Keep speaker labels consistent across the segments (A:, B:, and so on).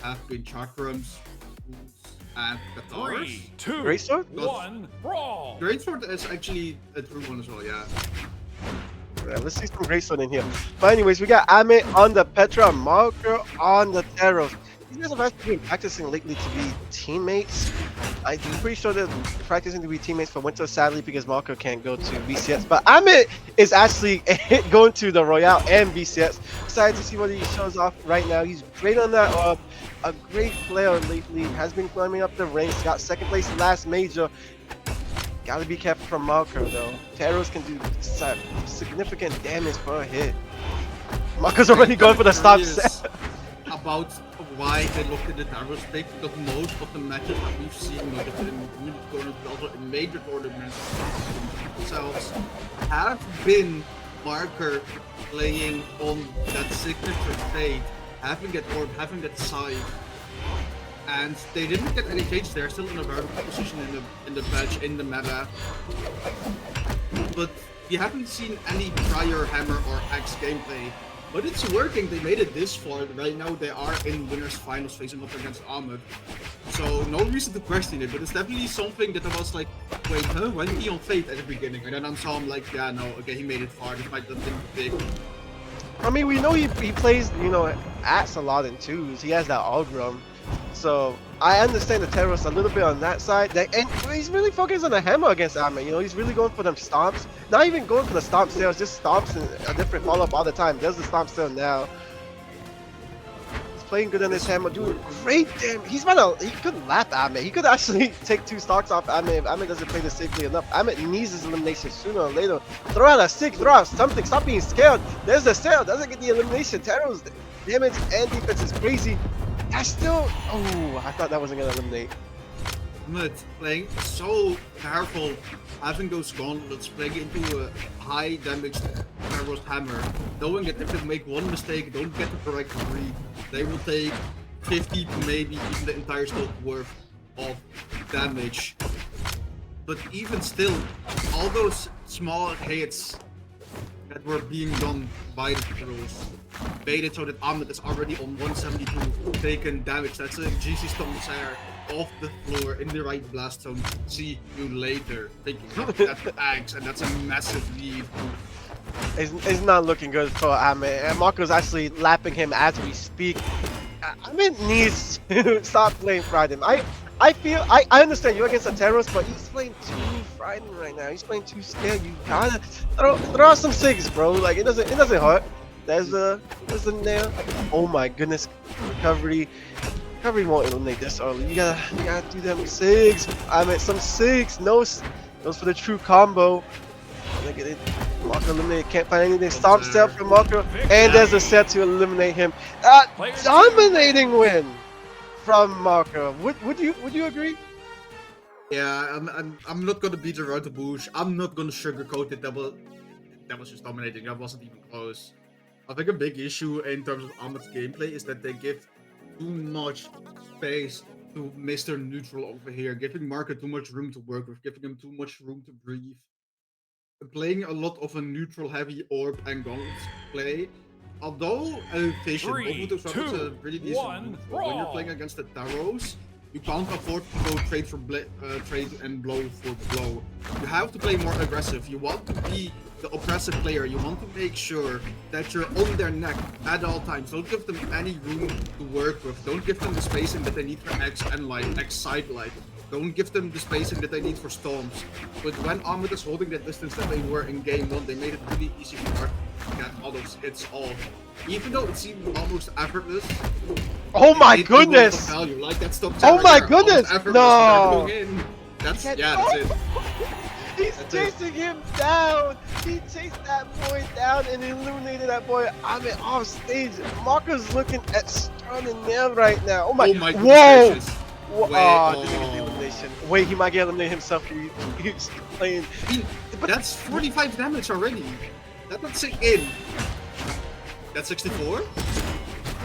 A: have been chakrams, and katars.
B: 3, 2,
C: Greatsword?
B: 1, brawl!
A: Greatsword is actually a true one as well, yeah.
C: Yeah, let's see some Greatsword in here. But anyways, we got Ahmet on the Petra, Marker on the Teros. These guys have actually been practicing lately to be teammates. I'm pretty sure they're practicing to be teammates for Winter, sadly, because Marco can't go to VCS. But Ahmet is actually going to the Royale and VCS. Excited to see what he shows off right now. He's great on that orb. A great player lately. Has been climbing up the ranks. Got second place last major. Gotta be careful from Marco though. Teros can do significant damage per hit. Marco's already going for the stop set.
A: About why they look at the Taros pick, because most of the matches that we've seen, not just in unit tournaments, but also in major tournaments themselves, have been Marker playing on that signature fade, having that orb, having that side. And they didn't get any changes. They're still in a very good position in the patch, in the meta. But you haven't seen any prior Hammer or Axe gameplay. But it's working. They made it this far. Right now they are in winners finals facing up against Ahmet. So no reason to question it. But it's definitely something that I was like, wait, huh? Why did he on Fate at the beginning? And then I saw him like, yeah, no, okay, he made it far. This might have been big.
C: I mean, we know he plays, you know, Axe a lot in twos. He has that Algrim. So I understand the Teros a little bit on that side. And he's really focused on the Hammer against Ahmet. You know, he's really going for them stomps. Not even going for the stomp sales, just stomps and a different follow-up all the time. Does the stomp sale now. He's playing good on his Hammer, doing great damage. He could lap Ahmet. He could actually take 2 stocks off Ahmet if Ahmet doesn't play this safely enough. Ahmet needs his elimination sooner or later. Throw out a 6, throw out something, stop being scared. There's the sale, doesn't get the elimination. Teros damage and defense is crazy. I still, oh, I thought that wasn't gonna eliminate.
A: Ahmet playing so careful, having those gauntlets, playing into a high damage Teros Hammer, knowing that if they make one mistake, don't get the correct read, they will take 50 to maybe even the entire stock worth of damage. But even still, all those small hits that were being done by the Teros made it so that Ahmet is already on 172 taken damage. That's a GC Stone Sire off the floor in the right blast zone. See you later. Picking up that axe, and that's a massive lead.
C: It's not looking good for Ahmet. And Marco's actually lapping him as we speak. Ahmet needs to stop playing Friday. I feel I understand you're against the Teros, but he's playing too frightened right now. He's playing too scared. You gotta throw out some 6, bro. Like it doesn't hurt. There's a nail. Oh my goodness, recovery won't eliminate this early. You gotta do them 6. I mean some 6. No, those for the true combo. Look at it. Marco eliminated. Can't find anything. Stomp step from Marco, and there's a set to eliminate him. Dominating win from Marco. Would you agree?
A: Yeah, I'm not gonna beat around the bush. I'm not gonna sugarcoat it. That was just dominating. That wasn't even close. I think a big issue in terms of Ahmet's gameplay is that they give too much space to Mr. Neutral over here, giving Marco too much room to work with, giving him too much room to breathe. Playing a lot of a neutral heavy orb and gauntlets play, although efficient, both of those a really decent neutral. When you're playing against the Taros, you can't afford to go trade and blow for blow. You have to play more aggressive. You want to be the oppressive player. You want to make sure that you're on their neck at all times. Don't give them any room to work with. Don't give them the spacing that they need for X and light, X side light. Don't give them the spacing that they need for storms. But when Ahmet is holding that distance that they were in game 1, they made it really easy for Mark to get all those hits off. Even though it seemed almost effortless.
C: Oh my goodness!
A: Value. Like that stop
C: oh my goodness! No!
A: That's it.
C: He's chasing him down. He chased that boy down and eliminated that boy. Ahmet off stage. Marco's looking at Stern and Nail right now. Oh my! Whoa! Oh, didn't get the elimination. Wait, he might get eliminated himself. He's playing.
A: That's 45 damage already. That's not sink in. That's 64.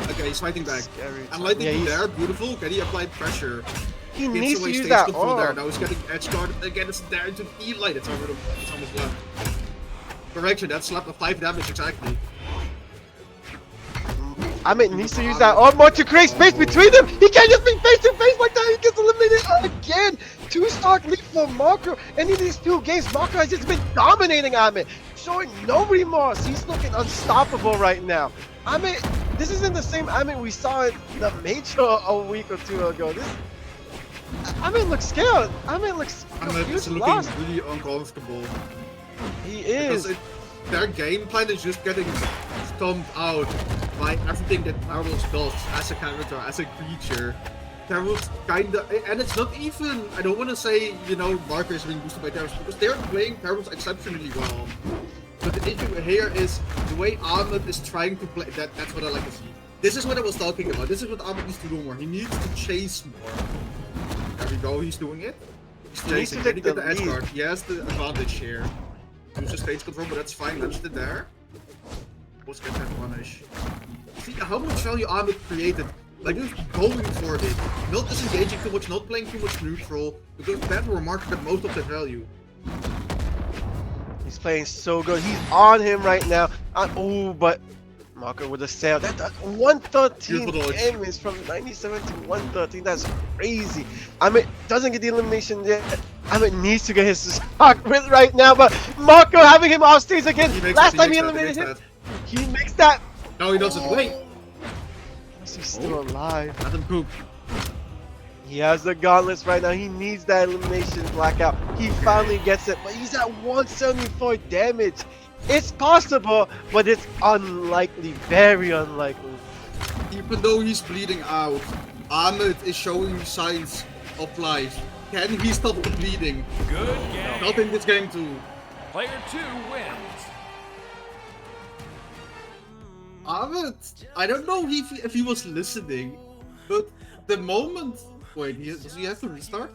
A: Okay, he's fighting back. And lighting there, beautiful. Can he apply pressure?
C: He needs to use that
A: there. Now he's getting edge guarded again. It's there into the E-light. It's over. It's almost left. Correction. That slapped a 5 damage exactly.
C: Ahmet needs to use that armor to create space between them. He can't just be face to face like that. He gets eliminated again. 2-stock lead for Marco. And in these 2 games, Marco has just been dominating Ahmet, showing no remorse. He's looking unstoppable right now. Ahmet, this isn't the same Ahmet we saw in the major a week or 2 ago. Ahmet looks scared. Ahmet looks
A: Ahmet's looking
C: lost.
A: really uncomfortable.
C: He is.
A: Their game plan is just getting stomped out by everything that Marvel's does as a character, as a creature. Marvel's kinda, and it's not even, I don't want to say, you know, Marco is being boosted by Terrors, because they're playing Terrors exceptionally well. But the issue here is the way Ahmet is trying to play, that's what I like to see. This is what I was talking about. This is what Ahmet needs to do more. He needs to chase more. There we go, he's doing it. He's chasing,
C: take
A: he get
C: the
A: the edge
C: lead.
A: guard. He has the advantage here. Use the stage control, but that's fine. Let's it there. Let's get that punish. See how much value Ahmet created. Like just going for it, not disengaging too much, not playing too much neutral, because that's where Marco got most of the value.
C: He's playing so good. He's on him right now. Oh, but Marco with a sale. That 113
A: Beautiful dodge.
C: damage from 97 to 113. That's crazy. Ahmet doesn't get the elimination yet. Ahmet needs to get his stock with right now, but Marco having him off stage again. Last time he eliminated him, he makes that.
A: No, he doesn't. Wait.
C: He's still alive.
A: Let him poop.
C: He has the gauntlets right now. He needs that elimination blackout. He finally gets it, but he's at 174 damage. It's possible, but it's unlikely, very unlikely.
A: Even though he's bleeding out, Ahmet is showing signs of life. Can he stop the bleeding?
B: Good game.
A: Not in this game too.
B: Player 2 wins.
A: Ahmet, I don't know if he was listening, but the moment... Wait, does he have to restart?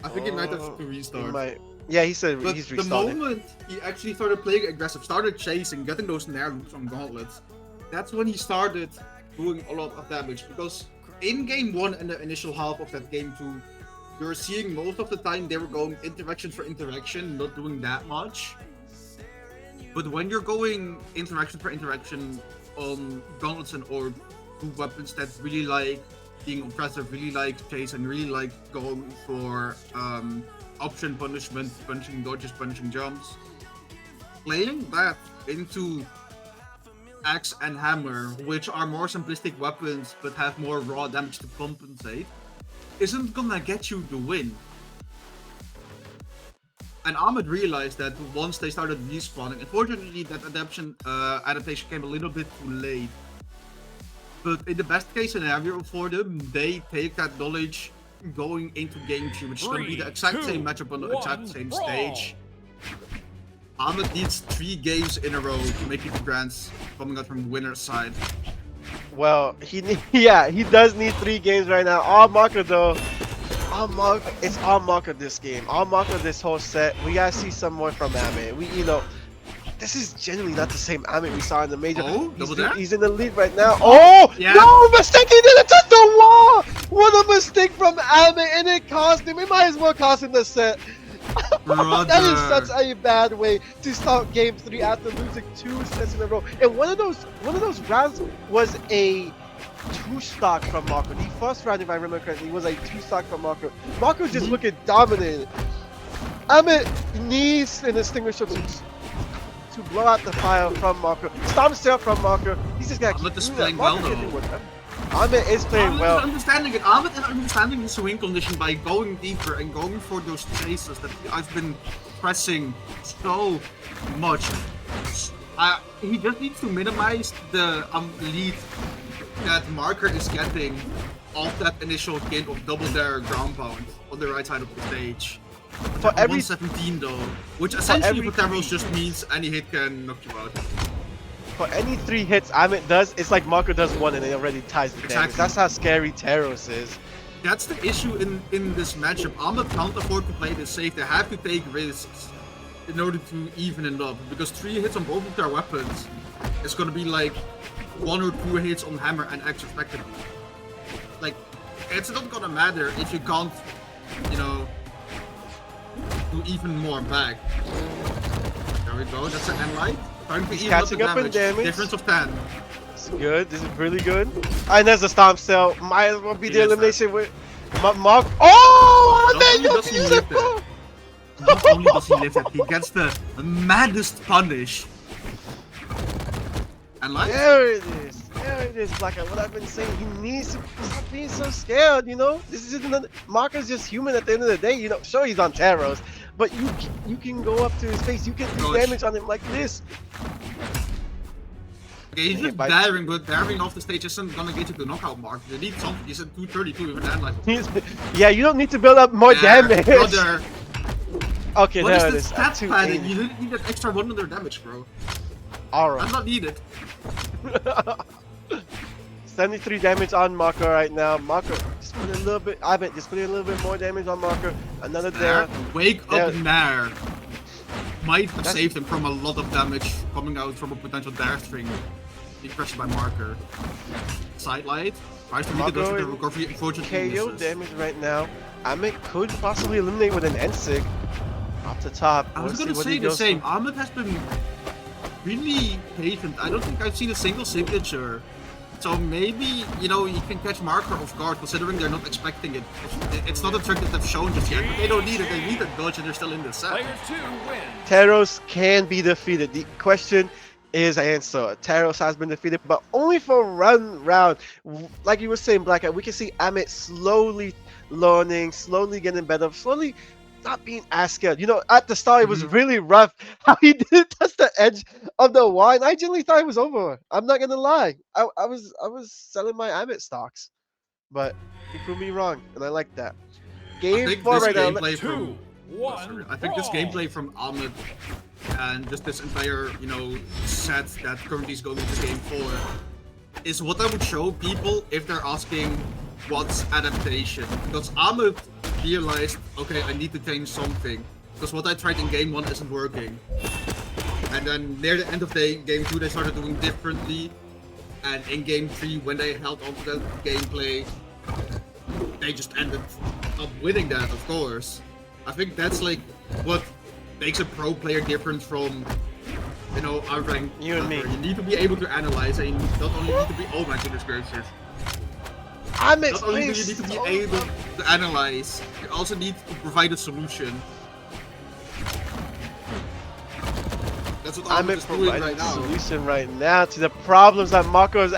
A: I think he might have to restart.
C: Yeah, he said
A: But
C: he's
A: the
C: restarting.
A: moment he actually started playing aggressive, started chasing, getting those nair loops on gauntlets, that's when he started doing a lot of damage. Because in game 1 and the initial half of that game 2, you're seeing most of the time they were going interaction for interaction, not doing that much. But when you're going interaction for interaction on gauntlets and orb, two weapons that really like being oppressive, really like chase, and really like going for option punishment, punishing dodges, punishing jumps. Playing that into axe and hammer, which are more simplistic weapons but have more raw damage to compensate, isn't gonna get you the win. And Ahmet realized that once they started respawning. Unfortunately, that adaptation came a little bit too late. But in the best case scenario for them, they take that knowledge going into game 2, which is going to be the exact same matchup on the exact same stage. Ahmet needs 3 games in a row to make it to Grands, coming out from winner's side.
C: Well, he does need 3 games right now. All Marco though. It's all Marco this game. All Marco this whole set. We gotta see some more from Ahmet. This is genuinely not the same Ahmet we saw in the major.
A: Oh,
C: he's in the lead right now. Oh,
A: yeah.
C: No, mistake! He didn't touch the wall! What a mistake from Ahmet, and it cost him. It might as well cost him the set. That is such a bad way to start game 3 after losing 2 sets in a row. And one of those rounds was a 2-stock from Marco. The first round, if I remember correctly, was a 2-stock from Marco. Marco just looking dominated. Ahmet needs an extinguisher to blow out the fire from Marco. Stop himself from Marco. He's just got to
A: Ahmet is playing well though.
C: Ahmet is playing well.
A: Ahmet is understanding the swing condition by going deeper and going for those chases that I've been pressing so much. He just needs to minimize the lead that Marker is getting off that initial game of double their ground pound on the right side of the stage.
C: For every
A: 117 though, which essentially for Tavros just means any hit can knock you out.
C: For any 3 hits Ahmet does, it's like Marco does 1 and it already ties the damage. That's how scary Taros is.
A: That's the issue in this matchup. Ahmet can't afford to play this safe. They have to take risks in order to even it up, because 3 hits on both of their weapons is gonna be like 1 or 2 hits on hammer and axe respectively. Like, it's not gonna matter if you can't, you know, do even more back. There we go, that's an end light. Starting to even up the damage. Difference of 10.
C: is good. This is really good. And there's a stomp cell. Might as well be the
A: Yes,
C: elimination with Mark. Oh,
A: Not
C: man,
A: only
C: you're
A: does he live
C: beautiful.
A: it, not only does he live it, he gets the maddest punish. And like,
C: There it is. There it is, Blackout. What I've been saying, he needs to stop being so scared, you know? This is another Marco's just human at the end of the day, you know. Sure, he's on Taros, but you can go up to his face, you can do
A: Gosh.
C: damage on him like this.
A: okay, he's just
C: Bye.
A: daring, but daring off the stage isn't gonna get you to knockout mark. You need something. He's at 232 even then, like.
C: Yeah, you don't need to build up more damage.
A: Brother.
C: Okay,
A: What
C: there
A: is
C: it
A: this
C: is.
A: stat padding?
C: 280.
A: You didn't need that extra 100 damage, bro.
C: Alright.
A: I'm not needed.
C: 73 damage on Marco right now. Marco, just put a little bit. I bet just putting a little bit more damage on Marco. Another
A: There.
C: there.
A: Wake up
C: There.
A: Nair. Might have
C: That's-
A: saved him from a lot of damage coming out from a potential dare string. Being pressured by Marker. Sidelight. Tries to read the
C: Marco
A: dodge with the
C: in
A: recovery. Unfortunately,
C: KO
A: misses.
C: damage right now. Ahmet could possibly eliminate with an N-Sig. Off the top.
A: I was
C: Let's
A: gonna
C: see what
A: say
C: he
A: the
C: goes
A: same.
C: for.
A: Ahmed has been really patient. I don't think I've seen a single signature. So maybe, you know, he can catch Marker off guard considering they're not expecting it. It's not a trick that they've shown just yet, but they don't need it. They need a dodge and they're still in the set.
B: Player 2 wins.
C: Taros can be defeated. The question is answered. Taros has been defeated, but only for one round. Like you were saying, Blackout, we can see Ahmet slowly learning, slowly getting better, slowly not being as scared. You know, at the start it was really rough how he didn't touch the edge of the wine. I genuinely thought it was over. I'm not gonna lie. I was selling my Ahmet stocks, but he proved me wrong, and I like that.
A: I
C: Game
A: think
C: 4
A: this
C: right now.
A: gameplay
B: 2,
A: from
B: 1.
A: I think this
B: brawl.
A: gameplay from Ahmed and just this entire, you know, set that currently is going into game 4 is what I would show people if they're asking what's adaptation. Because Ahmed realized, okay, I need to change something. Because what I tried in game 1 isn't working. And then near the end of game 2 they started doing differently. And in game 3 when they held on to that gameplay, they just ended up winning that, of course. I think that's like what makes a pro player different from, you know, a ranked
C: You and me.
A: player. You need to be able to analyze, and you not only need to be, oh my goodness gracious.
C: Ahmet's
A: Not only do
C: playing
A: you need to be
C: so
A: able
C: rough.
A: to analyze, you also need to provide a solution. That's what Ahmed
C: Ahmet
A: is doing
C: providing
A: right
C: the
A: now.
C: solution right now to the problems that Marco is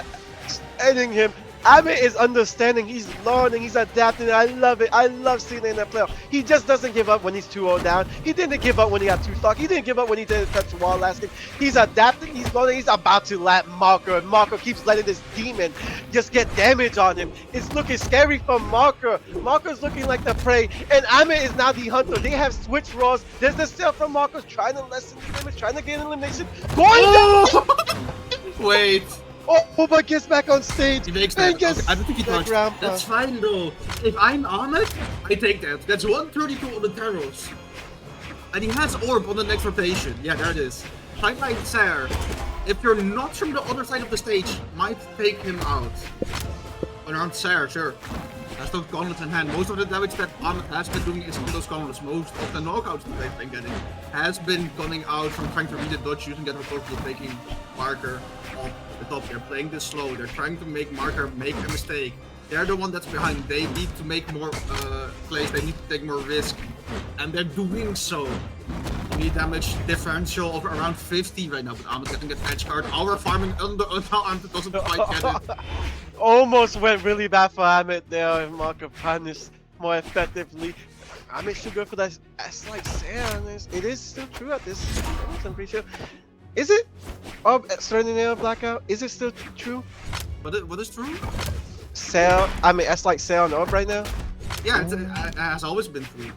C: sending him. Ahmet is understanding, he's learning, he's adapting. I love it. I love seeing it in that playoff. He just doesn't give up when he's 2-0 down. He didn't give up when he got 2 stock. He didn't give up when he didn't touch the wall last game. He's adapting, he's learning, he's about to lap Marco, and Marco keeps letting this demon just get damage on him. It's looking scary for Marco. Marco's looking like the prey, and Ahmet is now the hunter. They have switch roles. There's the steal from Marco trying to lessen the damage, trying to get an elimination. Going down!
A: Wait.
C: Oh, but gets back on stage.
A: He makes
C: and
A: that.
C: gets
A: Okay, I don't think he
C: the
A: touched.
C: ground
A: That's
C: pound.
A: fine though. If I'm Ahmed, I take that. That's 132 on the Taros. And he has Orb on the next rotation. Yeah, there it is. Timeline Sarah. If you're not from the other side of the stage, might take him out. Around Sarah, sure. Has those gauntlets in hand. Most of the damage that Ahmed has been doing is on those gauntlets. Most of the knockouts that they've been getting has been coming out from trying to read the dodge using that recovery, taking Marker off the top. They're playing this slow. They're trying to make Marker make a mistake. They're the one that's behind. They need to make more plays. They need to take more risk. And they're doing so. You need damage differential of around 50 right now. But Ahmed getting that edge card. Our farming unarmed doesn't quite get it.
C: Almost went really bad for Ahmet there, and Marco punished more effectively. Ahmet should go for that S-like Sam. It is still true at this point, I'm pretty sure. Is it? Oh, starting there, Blackout. Is it still true?
A: What is true?
C: Sail, I mean S-like Sail on Orb right now?
A: Yeah, it has always been true.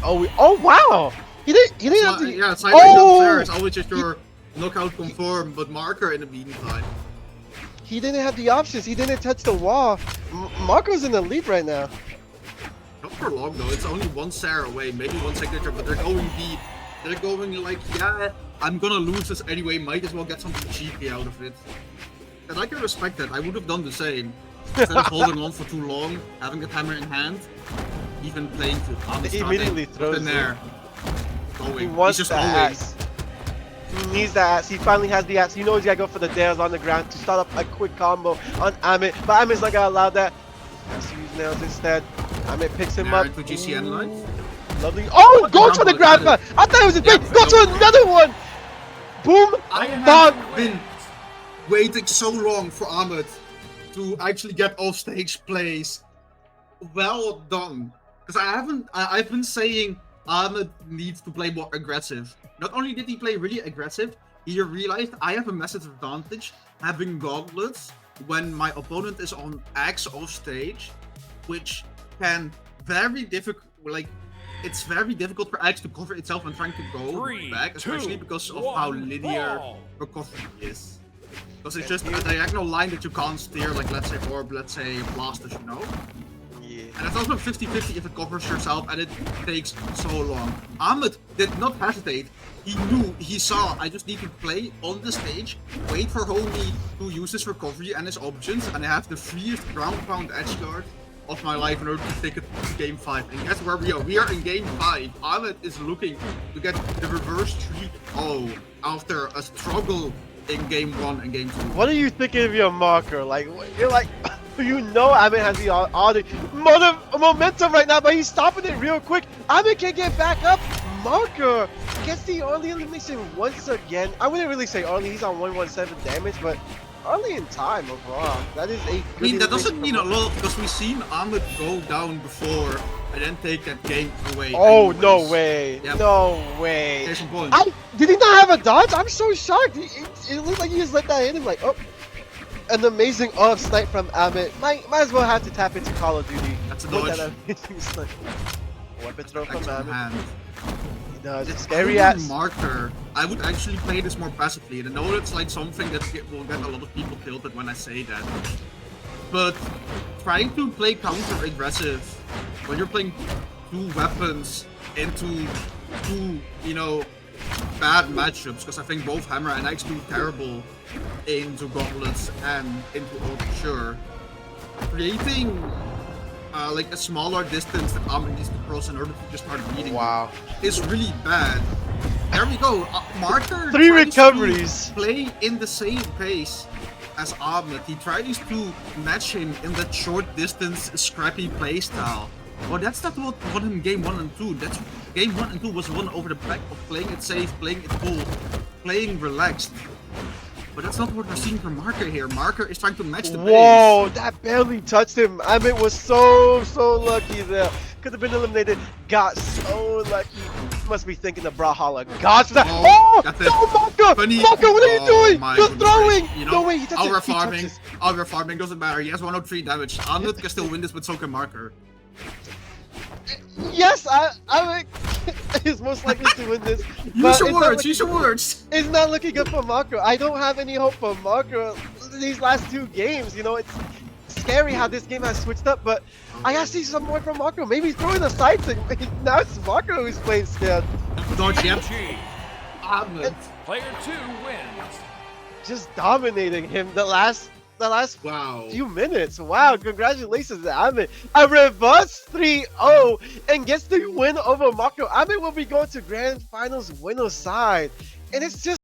C: Oh wow! He didn't have to.
A: Yeah, sideline jump there is always just your knockout conform, but Marker in the meantime.
C: He didn't have the options. He didn't touch the wall. Marco's in the lead right now.
A: Not for long though. It's only one Sarah away, maybe one signature, but they're going deep. They're going like, yeah, I'm gonna lose this anyway. Might as well get something cheeky out of it. And I can respect that. I would have done the same. Instead of holding on for too long, having the hammer in hand, even playing to
C: He immediately throws
A: in there. Going.
C: He wants
A: He's just
C: the
A: always.
C: axe. He needs that axe. He finally has the axe. You know he's gotta go for the dares on the ground to start up a quick combo on Ahmet. But Ahmet's not gonna allow that. Has to use nails instead. Ahmet picks him up.
A: To GCN line.
C: Lovely. Oh, go for the grab. I thought it was a big. Go to another one. Boom.
A: I
C: Bang.
A: have been waiting so long for Ahmet to actually get off stage plays. Well done. Because I've been saying Ahmet needs to play more aggressive. Not only did he play really aggressive, he realized I have a massive advantage having gauntlets when my opponent is on Axe off stage, which can it's very difficult for Axe to cover itself when trying to go back, especially because of how linear recovery is. Because it's just a diagonal line that you can't steer, like let's say orb, let's say blasters, you know?
C: Yeah.
A: And it's also 50-50 if it covers yourself, and it takes so long. Ahmet did not hesitate. He knew, he saw, I just need to play on the stage, wait for homie to use his recovery and his options, and I have the freest ground pound edge guard of my life in order to take it to game 5. And guess where we are? We are in game 5. Ahmet is looking to get the reverse 3-0 after a struggle in game 1 and game 2.
C: What are you thinking of your marker? Like, you're like, you know Ahmet has the all the momentum right now, but he's stopping it real quick. Ahmet can get back up. Marker gets the early elimination once again. I wouldn't really say early, he's on 117 damage, but early in time overall. That is a good
A: that doesn't mean a lot, because we've seen Ahmet go down before and then take that game away.
C: Oh,
A: anyways.
C: no way.
A: Yep.
C: No way.
A: Case in point.
C: Did he not have a dodge? I'm so shocked. It looked like he just let that hit him like, oh. An amazing off snipe from Ahmet. Might as well have to tap into Call of Duty.
A: That's a dodge.
C: That amazing snipe. Weapon throw from Ahmet.
A: Hand.
C: He does. It's scary ass.
A: Marker. I would actually play this more passively. And I know it's like something that will get a lot of people tilted when I say that. But trying to play counter aggressive when you're playing 2 weapons into 2, you know, bad matchups, because I think both Hammer and Axe do terrible into gauntlets and into Ultra. Creating like a smaller distance that Ahmet needs to cross in order to just start beating is really bad. There we go. Marker
C: 3 recoveries.
A: Play in the same pace as Ahmet. He tries to match him in that short distance scrappy playstyle. Well, that's not what won him game 1 and 2. That's game 1 and 2 was won over the back of playing it safe, playing it cool, playing relaxed. But that's not what we're seeing from Marker here. Marker is trying to match the pace.
C: Whoa, that barely touched him. Ahmet was so lucky there. Could have been eliminated. Got so lucky. Must be thinking of Brawlhalla. Gosh, that. Oh, Marker! Marker, what are you doing? You're throwing!
A: You know,
C: no way, he touches.
A: our farming doesn't matter. He has 103 damage. Ahmet can still win this with so can Marker.
C: Yes, Ahmet is most likely to win this.
A: Use your words, use your words.
C: It's not looking good for Marco. I don't have any hope for Marco these last 2 games. You know, it's scary how this game has switched up, but I gotta see some more from Marco. Maybe he's throwing a side thing. Now it's Marco who's playing scared.
A: Dodge, yep. Ahmet.
B: Player 2 wins.
C: Just dominating him the last few minutes. Wow, congratulations to Ahmet. A reverse 3-0 and gets the win over Marco. Ahmet will be going to Grand Finals winner side. And it's just